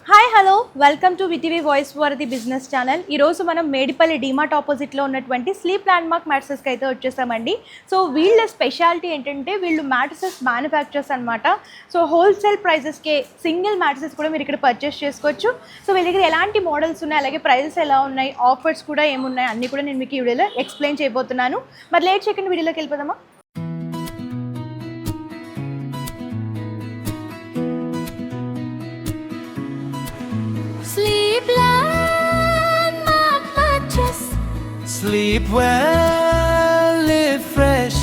Hi hello welcome to VTV voice for the business channel. ఈరోజు మనం మేడిపల్లి డీమార్ట్ ఆపోజిట్లో ఉన్నటువంటి స్లీప్ ల్యాండ్మార్క్ మ్యాట్రసెస్కి అయితే వచ్చేసామండి. సో వీళ్ళ స్పెషాలిటీ ఏంటంటే వీళ్ళు మ్యాట్రసెస్ మ్యానుఫ్యాక్చర్స్ అనమాట. సో హోల్సేల్ ప్రైజెస్కే సింగిల్ మ్యాట్రసెస్ కూడా మీరు ఇక్కడ పర్చేస్ చేసుకోవచ్చు. సో వీళ్ళ దగ్గర ఎలాంటి మోడల్స్ ఉన్నాయి, అలాగే ప్రైజెస్ ఎలా ఉన్నాయి, ఆఫర్స్ కూడా ఏమున్నాయి అన్నీ కూడా నేను మీకు ఈ వీడియోలో ఎక్స్ప్లెయిన్ చేయబోతున్నాను. మరి లేట్ చేయకుండా వీడియోలోకి వెళ్ళిపోదామా? Sleep well, live fresh.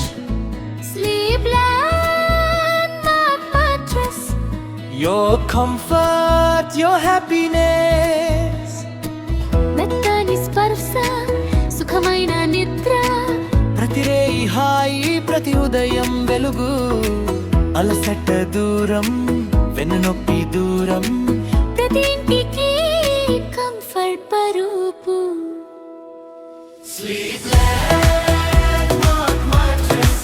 Sleep Landmark mattress. Your comfort, your happiness. మెత్తని స్పర్శ సుఖమైన నిద్ర. ప్రతి రేయి హాయి, ప్రతి ఉదయం వెలుగు. అలసట దూరం, వెన్నునొప్పి దూరం. ప్రతి ఇంటికి కంఫర్ట్ పరుపు. Sleep Landmark mattress.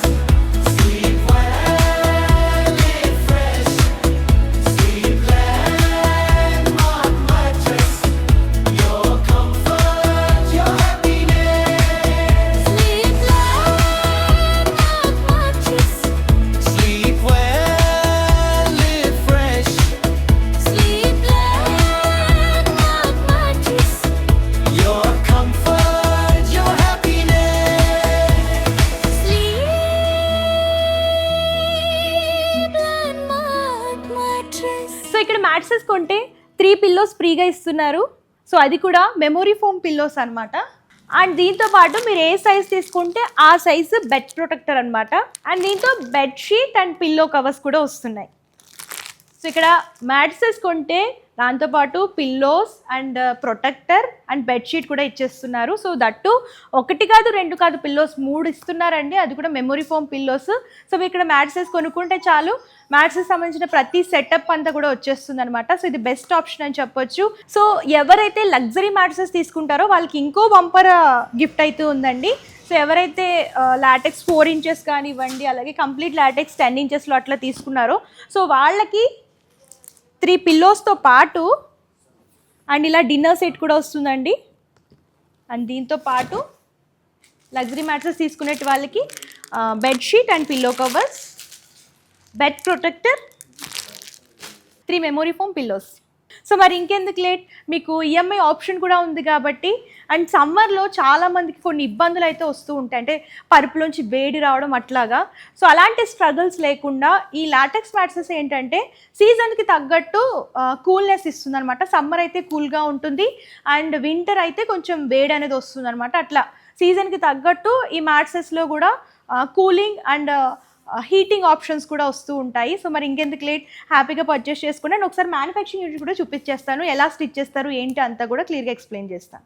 Sleep well, live fresh. Sleep Landmark mattress. Your comfort, your happiness. Sleep Landmark mattress. Sleep well, live fresh. Sleep Landmark mattress. Your comfort, your happiness. Sleep Landmark mattress. So ఇక్కడ mattresses కొంటే 3 pillows ఫ్రీగా ఇస్తున్నారు. So అది కూడా memory foam pillows అనమాట. And దీంతో పాటు మీరు ఏ సైజ్ తీసుకుంటే ఆ సైజు బెడ్ ప్రొటెక్టర్ అనమాట. అండ్ దీంతో బెడ్షీట్ అండ్ పిల్లో కవర్స్ కూడా వస్తున్నాయి. సో ఇక్కడ మ్యాట్రసెస్ కొంటే దాంతోపాటు pillows and protector and bedsheet కూడా ఇచ్చేస్తున్నారు. సో దట్టు 1 కాదు 2 కాదు పిల్లోస్ 3 ఇస్తున్నారండి. అది కూడా మెమొరీ ఫోమ్ పిల్లోస్. సో మీరు ఇక్కడ మ్యాట్రసెస్ కొనుక్కుంటే చాలు, మ్యాట్రసెస్ సంబంధించిన ప్రతి సెటప్ అంతా కూడా వచ్చేస్తుంది అనమాట. సో ఇది బెస్ట్ ఆప్షన్ అని చెప్పొచ్చు. సో ఎవరైతే లగ్జరీ మ్యాట్రసెస్ తీసుకుంటారో వాళ్ళకి ఇంకో బంపర్ గిఫ్ట్ అయితే ఉందండి. సో ఎవరైతే లాటెక్స్ 4 ఇంచెస్ కానివ్వండి, అలాగే కంప్లీట్ లాటెక్స్ 10 ఇంచెస్లో అట్లా తీసుకున్నారో సో వాళ్ళకి 3 పిల్లోస్తో పాటు అండ్ ఇలా డిన్నర్ సెట్ కూడా వస్తుందండి. అండ్ దీంతో పాటు లగ్జరీ మ్యాట్రస్ తీసుకునే వాళ్ళకి bedsheet and pillow covers, bed protector, 3 memory foam pillows. So మరి ఇంకెందుకు లేట్, మీకు ఈఎంఐ ఆప్షన్ కూడా ఉంది కాబట్టి. అండ్ సమ్మర్లో చాలామందికి కొన్ని ఇబ్బందులు అయితే వస్తూ ఉంటాయి, అంటే పరుపులోంచి వేడి రావడం అట్లాగా. సో అలాంటి స్ట్రగుల్స్ లేకుండా ఈ లాటెక్స్ మ్యాట్రసెస్ ఏంటంటే సీజన్కి తగ్గట్టు కూల్నెస్ ఇస్తుంది అనమాట. సమ్మర్ అయితే కూల్గా ఉంటుంది అండ్ వింటర్ అయితే కొంచెం వేడి అనేది వస్తుంది అనమాట. అట్లా సీజన్కి తగ్గట్టు ఈ మ్యాట్రసెస్లో కూడా కూలింగ్ అండ్ హీటింగ్ ఆప్షన్స్ కూడా వస్తూ ఉంటాయి. సో మరి ఇంకెందుకు లేట్, హ్యాపీగా పర్చేస్ చేసుకుని నేను ఒకసారి మ్యానుఫ్యాక్చరింగ్ యూనిట్ కూడా చూపించేస్తాను, ఎలా స్టిచ్ చేస్తారు ఏంటి అంతా కూడా క్లియర్గా ఎక్స్ప్లెయిన్ చేస్తాను.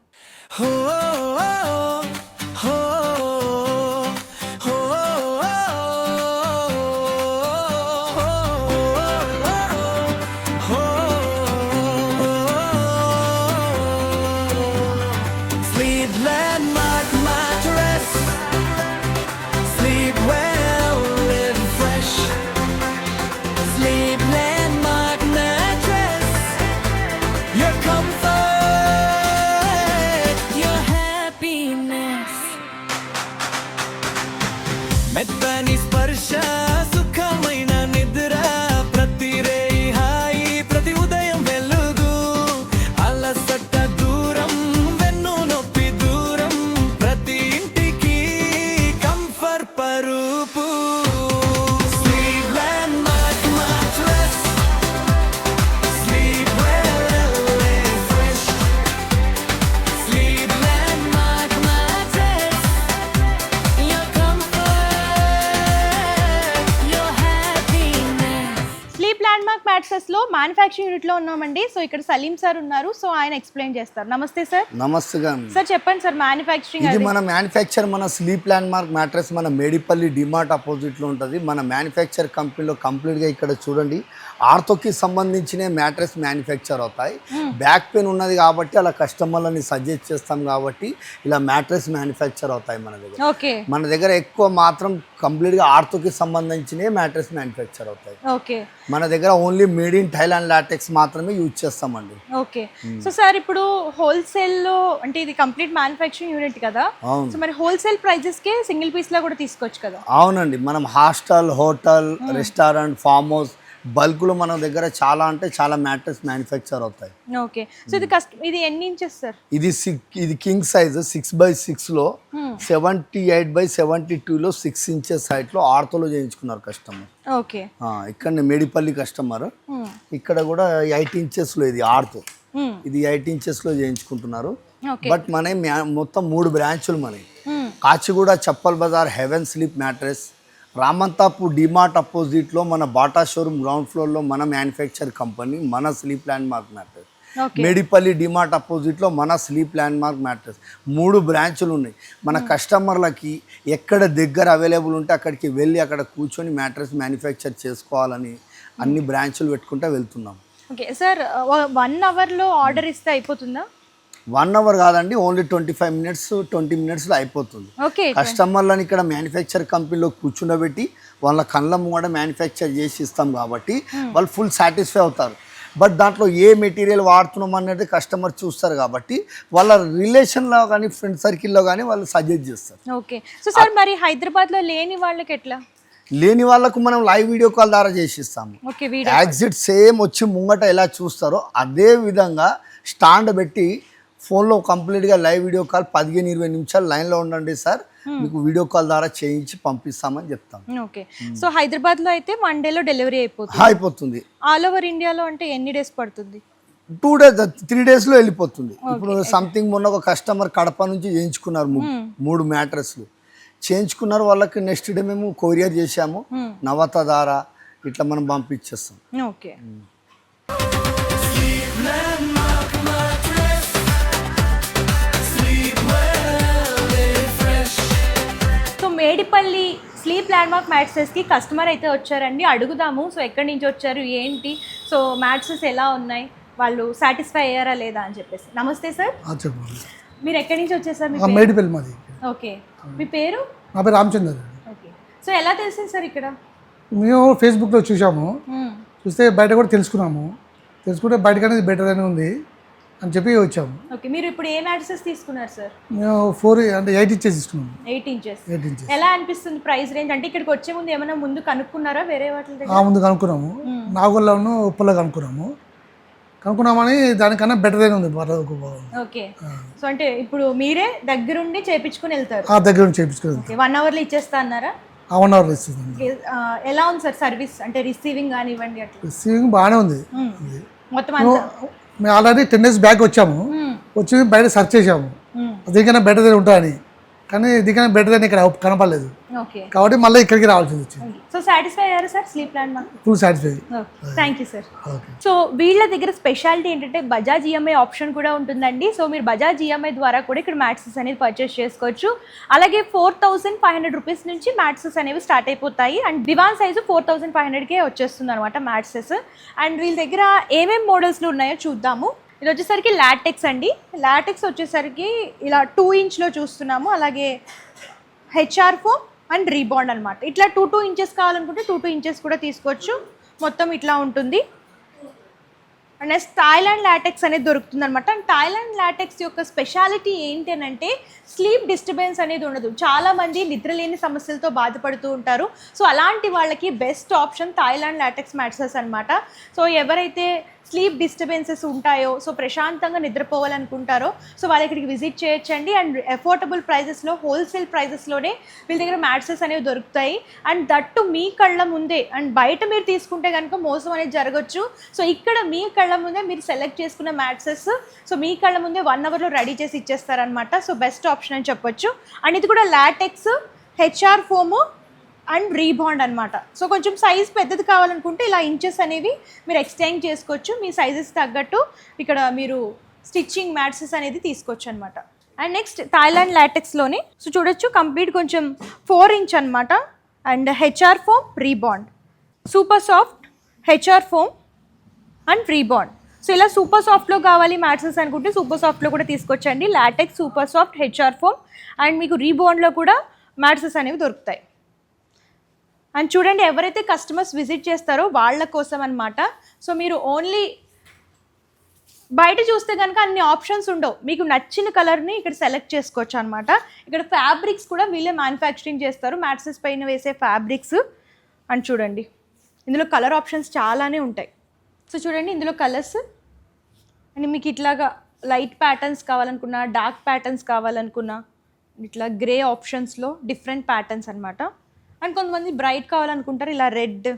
Sleep Landmark mattress. Sleep well, live fresh. Sleep Landmark mattress. Your comfort, your happiness. మెత్తని స్పర్శ సుఖమైన నిద్ర. ప్రతి రేయి హాయి, ప్రతి ఉదయం వెలుగు. అలసట దూరం, వెన్ను నొప్పి దూరం. ప్రతి ఇంటికి కంఫర్ట్ పరుపు. Sleep Landmark mattress. Sleep well, live fresh. Sleep Landmark mattress. Your comfort, your happiness. Sleep landmark మ్యాట్రసెస్లో మ్యానుఫ్యాక్చరింగ్ యూనిట్లో ఉన్నామండి. సో ఇక్కడ సలీం సార్ ఉన్నారు, సో ఆయన ఎక్స్ప్లెయిన్ చేస్తారు. నమస్తే సార్. నమస్తే సార్ చెప్పండి సార్, మ్యానుఫ్యాక్చరింగ్ ఇది మన మ్యానుఫ్యాక్చర్ మన స్లీప్ ల్యాండ్మార్క్ మ్యాట్రస్ మన మేడిపల్లి డిమార్ట్ ఆపోజిట్లో ఉంటుంది. మన మ్యానుఫ్యాక్చర్ కంపెనీలో కంప్లీట్గా ఇక్కడ చూడండి ఆర్థోకి సంబంధించిన మ్యాట్రెస్ మ్యానుఫ్యాక్చర్ అవుతాయి. బ్యాక్ పెయిన్ ఉన్నది కాబట్టి అలా కస్టమర్లని సజెస్ట్ చేస్తాం కాబట్టి ఇలా మ్యాట్రెస్ మ్యానుఫ్యాక్చర్ అవుతాయి మన దగ్గర. ఓకే మన దగ్గర ఎక్కువ మాత్రం కంప్లీట్గా ఆర్థోకి సంబంధించిన మ్యాట్రెస్ మ్యానుఫ్యాక్చర్ అవుతాయి. ఓకే మన దగ్గర only made in Thailand LaTeX మాత్రమే యూజ్ చేస్తామండి. ఓకే సో సార్ ఇప్పుడు హోల్సేల్ లో అంటే ఇది కంప్లీట్ మ్యానుఫ్యాక్చరింగ్ యూనిట్ కదా, అవును. సో మరి హోల్సేల్ ప్రైజెస్ కి సింగిల్ పీస్ లా కూడా తీసుకోవచ్చు కదా. అవునండి, మనం hostel, hotel, restaurant, farm house బల్క్లో మన దగ్గర చాలా అంటే చాలా మ్యాట్రెస్ మ్యానుఫ్యాక్చర్ అవుతాయి. ఓకే సో ఇది ఎన్ని ఇంచెస్ సార్? ఇది కింగ్ సైజ్ 6x6లో 78x72లో 6 ఇంచెస్ హైట్లో ఆర్థోలో చేయించుకున్నారు కస్టమర్. ఓకే ఇక్కడ మేడిపల్లి కస్టమర్, ఇక్కడ కూడా 8 ఇంచెస్లో ఇది ఆర్థో, ఇది 8 ఇంచెస్లో చేయించుకుంటున్నారు. ఓకే బట్ మన మొత్తం 3 బ్రాంచులు మనకి. Kachiguda Chappal Bazar heaven sleep mattress, Ramanthapur DMart అపోజిట్లో మన బాటా షోరూమ్ గ్రౌండ్ ఫ్లోర్లో మన మ్యానుఫ్యాక్చర్ కంపెనీ మన sleep landmark mattress, Medipally DMart అపోజిట్లో మన స్లీప్ ల్యాండ్ మార్క్ మ్యాట్రెస్. 3 బ్రాంచులు ఉన్నాయి. మన కస్టమర్లకి ఎక్కడ దగ్గర అవైలబుల్ ఉంటే అక్కడికి వెళ్ళి అక్కడ కూర్చొని మ్యాట్రెస్ మ్యానుఫ్యాక్చర్ చేసుకోవాలని అన్ని బ్రాంచులు పెట్టుకుంటూ వెళ్తున్నాం. ఓకే సార్ 1 అవర్లో ఆర్డర్ ఇస్తే అయిపోతుందా? 1 అవర్ కాదండి, ఓన్లీ 25 మినిట్స్ 20 మినిట్స్లో అయిపోతుంది. ఓకే కస్టమర్లను ఇక్కడ మ్యానుఫ్యాక్చర్ కంపెనీలో కూర్చుండబెట్టి వాళ్ళ కళ్ళ ముంగడ మ్యానుఫ్యాక్చర్ చేసి ఇస్తాం కాబట్టి వాళ్ళు ఫుల్ సాటిస్ఫై అవుతారు. బట్ దాంట్లో ఏ మెటీరియల్ వాడుతున్నాం అనేది కస్టమర్ చూస్తారు కాబట్టి వాళ్ళ రిలేషన్లో కానీ ఫ్రెండ్ సర్కిల్లో కానీ వాళ్ళు సజెస్ట్ చేస్తారు. ఓకే సో సార్ మరి హైదరాబాద్లో లేని వాళ్ళకి ఎట్లా? లేని వాళ్ళకు మనం లైవ్ వీడియో కాల్ ద్వారా చేసి ఇస్తాము. ఓకే వీడియో యాక్సిట్ సేమ్ వచ్చి ముంగట ఎలా చూస్తారో అదే విధంగా స్టాండ్ పెట్టి ఫోన్లో కంప్లీట్గా లైవ్ వీడియో కాల్ 15-20 నిమిషాలు లైన్లో ఉండండి సార్, మీకు వీడియో కాల్ ద్వారా చేయించి పంపిస్తామని చెప్తాం. ఓకే సో హైదరాబాద్లో అయితే మండేలో డెలివరీ అయిపోతుంది. ఆల్ ఓవర్ ఇండియాలో అంటే ఎన్ని డేస్ పడుతుంది? 2 days 3 daysలో వెళ్ళిపోతుంది. ఇప్పుడు సంథింగ్ మొన్న ఒక కస్టమర్ కడప నుంచి చేయించుకున్నారు 3 మ్యాట్రెస్లు చేయించుకున్నారు. వాళ్ళకి నెక్స్ట్ డే మేము కొరియర్ చేసాము, నవత ద్వారా ఇట్లా మనం పంపించేస్తాం. Okay so Medipally sleep landmark మ్యాట్రెస్కి కస్టమర్ అయితే వచ్చారండి, అడుగుదాము. సో ఎక్కడి నుంచి వచ్చారు, ఏంటి, సో మ్యాట్రెస్ ఎలా ఉన్నాయి, వాళ్ళు సాటిస్ఫై అయ్యారా లేదా అని చెప్పేసి. నమస్తే సార్, చెప్పండి. మీరు ఎక్కడి నుంచి వచ్చారు సార్? మేడిపల్లి మాది. ఓకే మీ పేరు? నా పేరు రామచంద్ర. ఓకే సో ఎలా తెలిసింది సార్ ఇక్కడ? మేము ఫేస్బుక్లో చూసాము, చూస్తే బయట కూడా తెలుసుకుంటే బయట అనేది బెటర్ అని ఉంది అని చెప్పి వచ్చాము. ఓకే మీరు ఇప్పుడు ఏ మ్యాట్రెస్ తీసుకున్నారు సార్? మేము 8 ఇంచెస్ తీసుకున్నాము. 8 ఇంచెస్ ఎలా అనిపిస్తుంది ప్రైస్ రేంజ్? అంటే ఇక్కడికి వచ్చే ముందు ఏమైనా ముందు కనుక్కున్నారా వేరే వాటి దగ్గర? ముందు కనుక్కున్నాము, నాగోల్లోను ఉప్పలో కనుక్కున్నామని దానికన్నా బెటర్ అని ఉంది. ఓకే సో అంటే ఇప్పుడు మీరే దగ్గరుండి చేయించుకుని వెళ్తారు? దగ్గర నుంచి చేయించుకుని 1 అవర్లో ఇచ్చేస్తా అన్నారా? 1 అవర్ ఇస్తుంది. ఎలా ఉంది సార్ సర్వీస్? అంటే రిసీవింగ్ కానివ్వండి అట్లా? రిసీవింగ్ బాగానే ఉంది. మొత్తం అంతా మేము ఆల్రెడీ 10 days బ్యాక్ వచ్చాము, వచ్చి బయట సెర్చ్ చేసాము దీనికన్నా బెటర్ అని ఉంటాయని, కానీ దీనికన్నా బెటర్ అని ఇక్కడ కనపడలేదు. ఓకే కాబట్టి మళ్ళీ ఇక్కడికి రావాల్సింది వచ్చింది. సో సాటిస్ఫై అయ్యారా sir sleep land mark? Full satisfy. Thank you sir. So వీళ్ళ దగ్గర స్పెషాలిటీ ఏంటంటే బజాజ్ ఈఎంఐ ఆప్షన్ కూడా ఉంటుందండి. సో మీరు బజాజ్ ఈఎంఐ ద్వారా కూడా ఇక్కడ మ్యాట్రెస్ అనేది పర్చేస్ చేసుకోవచ్చు. అలాగే 4500 రూపీస్ నుంచి మ్యాట్రెస్ అనేవి స్టార్ట్ అయిపోతాయి. అండ్ దివాన్ సైజు 4500కే వచ్చేస్తుంది అనమాట మ్యాట్రెస్. అండ్ వీళ్ళ దగ్గర ఏమేమి మోడల్స్లో ఉన్నాయో చూద్దాము. ఇది వచ్చేసరికి లాటెక్స్ అండి. లాటెక్స్ వచ్చేసరికి ఇలా 2 ఇంచ్లో చూస్తున్నాము. అలాగే హెచ్ఆర్ ఫోమ్ అండ్ రీబాండ్ అనమాట. ఇట్లా 2 ఇంచెస్ కావాలనుకుంటే 2 ఇంచెస్ కూడా తీసుకోవచ్చు. మొత్తం ఇట్లా ఉంటుంది. అండ్ నెక్స్ట్ థాయిలాండ్ లాటెక్స్ అనేది దొరుకుతుంది అనమాట. అండ్ థాయిలాండ్ లాటెక్స్ యొక్క స్పెషాలిటీ ఏంటి అని అంటే స్లీప్ డిస్టర్బెన్స్ అనేది ఉండదు. చాలామంది నిద్రలేని సమస్యలతో బాధపడుతూ ఉంటారు. సో అలాంటి వాళ్ళకి best option Thailand LaTeX mattress అనమాట. సో ఎవరైతే స్లీప్ డిస్టర్బెన్సెస్ ఉంటాయో, సో ప్రశాంతంగా నిద్రపోవాలనుకుంటారో, సో వాళ్ళ ఇక్కడికి విజిట్ చేయొచ్చండి. అండ్ అఫోర్డబుల్ ప్రైజెస్లో, హోల్సేల్ ప్రైజెస్లోనే వీళ్ళ దగ్గర మ్యాట్రెస్ అనేవి దొరుకుతాయి. అండ్ దట్టు మీ కళ్ళ ముందే. అండ్ బయట మీరు తీసుకుంటే కనుక మోసం అనేది జరగచ్చు. సో ఇక్కడ మీ కళ్ళ ముందే మీరు సెలెక్ట్ చేసుకున్న మ్యాట్రెస్ సో మీ కళ్ళ ముందే 1 అవర్లో రెడీ చేసి ఇచ్చేస్తారనమాట. సో బెస్ట్ ఆప్షన్ అని చెప్పొచ్చు. అండ్ ఇది కూడా లాటెక్స్, హెచ్ఆర్ ఫోము అండ్ రీబాండ్ అనమాట. సో కొంచెం సైజ్ పెద్దది కావాలనుకుంటే ఇలా ఇంచెస్ అనేవి మీరు ఎక్స్టెండ్ చేసుకోవచ్చు. మీ సైజెస్ తగ్గట్టు ఇక్కడ మీరు స్టిచ్చింగ్ మ్యాట్రెస్ అనేది తీసుకోవచ్చు అనమాట. అండ్ నెక్స్ట్ థాయిలాండ్ లాటెక్స్లోనే సో చూడొచ్చు కంప్లీట్ కొంచెం 4 ఇంచ్ అనమాట. And HR foam rebond super soft HR foam and rebond. So ఇలా సూపర్ సాఫ్ట్లో కావాలి మ్యాట్సెస్ అనుకుంటే సూపర్ సాఫ్ట్లో కూడా తీసుకొచ్చండి. Latex, super soft, HR foam and మీకు రీబాండ్లో కూడా మ్యాట్సెస్ అనేవి దొరుకుతాయి. అండ్ చూడండి, ఎవరైతే కస్టమర్స్ విజిట్ చేస్తారో వాళ్ళ కోసం అనమాట. సో మీరు ఓన్లీ బయట చూస్తే కనుక అన్ని ఆప్షన్స్ ఉండవు. మీకు నచ్చిన కలర్ని ఇక్కడ సెలెక్ట్ చేసుకోవచ్చు అనమాట. ఇక్కడ ఫ్యాబ్రిక్స్ కూడా వీళ్ళే మ్యానుఫ్యాక్చరింగ్ చేస్తారు, మ్యాట్సెస్ పైన వేసే ఫ్యాబ్రిక్స్. అండ్ చూడండి, ఇందులో కలర్ ఆప్షన్స్ చాలానే ఉంటాయి. సో చూడండి, ఇందులో కలర్స్ అండ్ మీకు ఇట్లాగా లైట్ ప్యాటర్న్స్ కావాలనుకున్నా, డార్క్ ప్యాటర్న్స్ కావాలనుకున్నా, ఇట్లా గ్రే ఆప్షన్స్లో డిఫరెంట్ ప్యాటర్న్స్ అనమాట. అండ్ కొంతమంది బ్రైట్ కావాలనుకుంటారు, ఇలా రెడ్,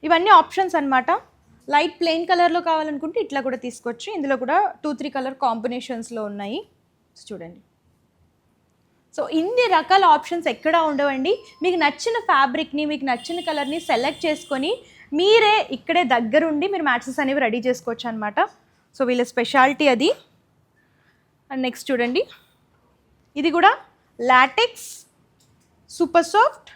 ఇవన్నీ ఆప్షన్స్ అనమాట. లైట్ ప్లెయిన్ కలర్లో కావాలనుకుంటే ఇట్లా కూడా తీసుకోవచ్చు. ఇందులో కూడా 2-3 కలర్ కాంబినేషన్స్లో ఉన్నాయి. చూడండి, సో ఇన్ని రకాల ఆప్షన్స్ ఎక్కడా ఉండవండి. మీకు నచ్చిన ఫ్యాబ్రిక్ని, మీకు నచ్చిన కలర్ని సెలెక్ట్ చేసుకొని మీరే ఇక్కడే దగ్గరుండి మీరు మ్యాట్సెస్ అనేవి రెడీ చేసుకోవచ్చు అనమాట. సో వీళ్ళ స్పెషాలిటీ అది. అండ్ నెక్స్ట్ చూడండి, ఇది కూడా లాటెక్స్, సూపర్ సాఫ్ట్,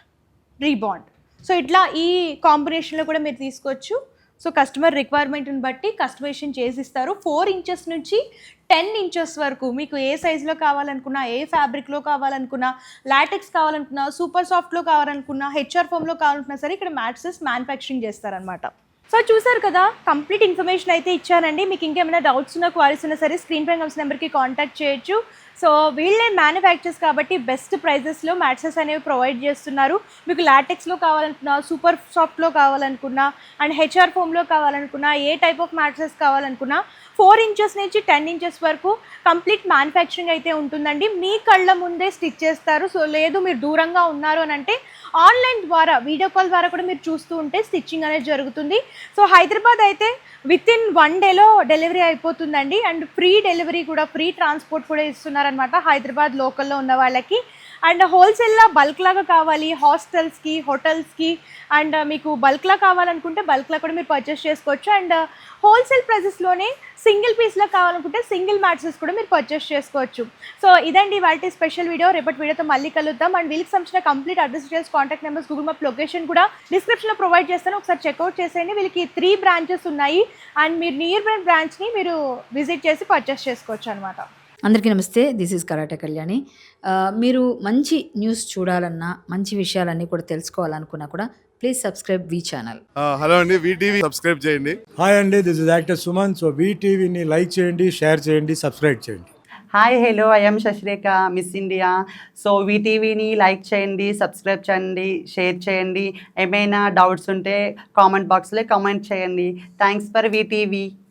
రీబాండ్. సో ఇట్లా ఈ కాంబినేషన్లో కూడా మీరు తీసుకోవచ్చు. సో కస్టమర్ రిక్వైర్మెంట్ని బట్టి కస్టమైజేషన్ చేసి ఇస్తారు. 4 ఇంచెస్ నుంచి 10 ఇంచెస్ వరకు మీకు ఏ సైజులో కావాలనుకున్నా, ఏ ఫ్యాబ్రిక్లో కావాలనుకున్నా, లాటెక్స్ కావాలనుకున్నా, సూపర్ సాఫ్ట్లో కావాలనుకున్నా, హెచ్ఆర్ ఫోమ్లో కావాలనుకున్నా సరే ఇక్కడ మ్యాట్సెస్ మ్యానుఫ్యాక్చరింగ్ చేస్తారనమాట. సో చూసారు కదా, కంప్లీట్ ఇన్ఫర్మేషన్ అయితే ఇచ్చానండి. మీకు ఇంకేమైనా డౌట్స్ ఉన్నా, క్వారీస్ ఉన్నా సరే స్క్రీన్ పై కనిపిస్తున్న నెంబర్కి కాంటాక్ట్ చేయొచ్చు. సో వీళ్ళే మ్యానుఫ్యాక్చర్స్ కాబట్టి బెస్ట్ ప్రైజెస్లో మ్యాట్సెస్ అనేవి ప్రొవైడ్ చేస్తున్నారు. మీకు లాటెక్స్లో కావాలనుకున్నా, సూపర్ సాఫ్ట్లో కావాలనుకున్నా అండ్ హెచ్ఆర్ ఫోమ్లో కావాలనుకున్నా, ఏ టైప్ ఆఫ్ మ్యాట్సెస్ కావాలనుకున్నా 4 ఇంచెస్ నుంచి 10 ఇంచెస్ వరకు కంప్లీట్ మ్యానుఫ్యాక్చరింగ్ అయితే ఉంటుందండి. మీ కళ్ళ ముందే స్టిచ్ చేస్తారు. సో లేదు మీరు దూరంగా ఉన్నారు అని అంటే ఆన్లైన్ ద్వారా, వీడియో కాల్ ద్వారా కూడా మీరు చూస్తూ ఉంటే స్టిచ్చింగ్ అనేది జరుగుతుంది. సో హైదరాబాద్ అయితే వితిన్ 1 డేలో డెలివరీ అయిపోతుందండి. అండ్ ఫ్రీ డెలివరీ కూడా, ఫ్రీ ట్రాన్స్పోర్ట్ కూడా ఇస్తున్నారనమాట హైదరాబాద్ లోకల్లో ఉన్న వాళ్ళకి. అండ్ హోల్సేల్లా బల్క్లాగా కావాలి హాస్టల్స్కి, హోటల్స్కి అండ్ మీకు బల్క్లా కావాలనుకుంటే బల్క్లా కూడా మీరు పర్చేస్ చేసుకోవచ్చు. అండ్ హోల్సేల్ ప్రైజెస్లోనే సింగిల్ పీస్లో కావాలనుకుంటే సింగిల్ మ్యాట్సెస్ కూడా మీరు పర్చేస్ చేసుకోవచ్చు. సో ఇదండి వాటి స్పెషల్ వీడియో. రేపటి వీడియోతో మళ్ళీ కలుద్దాం. అండ్ వీళ్ళకి సంబంధించిన complete address details, contact numbers, Google map location కూడా డిస్క్రిప్షన్లో ప్రొవైడ్ చేస్తాను. ఒకసారి చెక్అవుట్ చేసేయండి. వీళ్ళకి 3 బ్రాంచెస్ ఉన్నాయి అండ్ మీరు నియర్ బై బ్రాంచ్ని మీరు విజిట్ చేసి పర్చేస్ చేసుకోవచ్చు అనమాట. అందరికీ నమస్తే, దిస్ ఈజ్ కరాటే కళ్యాణి. మీరు మంచి న్యూస్ చూడాలన్నా, మంచి విషయాలన్నీ కూడా తెలుసుకోవాలనుకున్నా కూడా ప్లీజ్ సబ్స్క్రైబ్ వి ఛానల్. హలో అండి, వీటీవీ సబ్స్క్రైబ్ చేయండి. హాయ్ అండి, this is actor Suman. So వీటీవీని లైక్ చేయండి, షేర్ చేయండి, సబ్స్క్రైబ్ చేయండి. Hi hello, I'm Sasirekha, Miss India. So వీటీవీని లైక్ చేయండి, సబ్స్క్రైబ్ చేయండి, షేర్ చేయండి. ఏమైనా డౌట్స్ ఉంటే కామెంట్ బాక్స్లో కామెంట్ చేయండి. Thanks for VTV.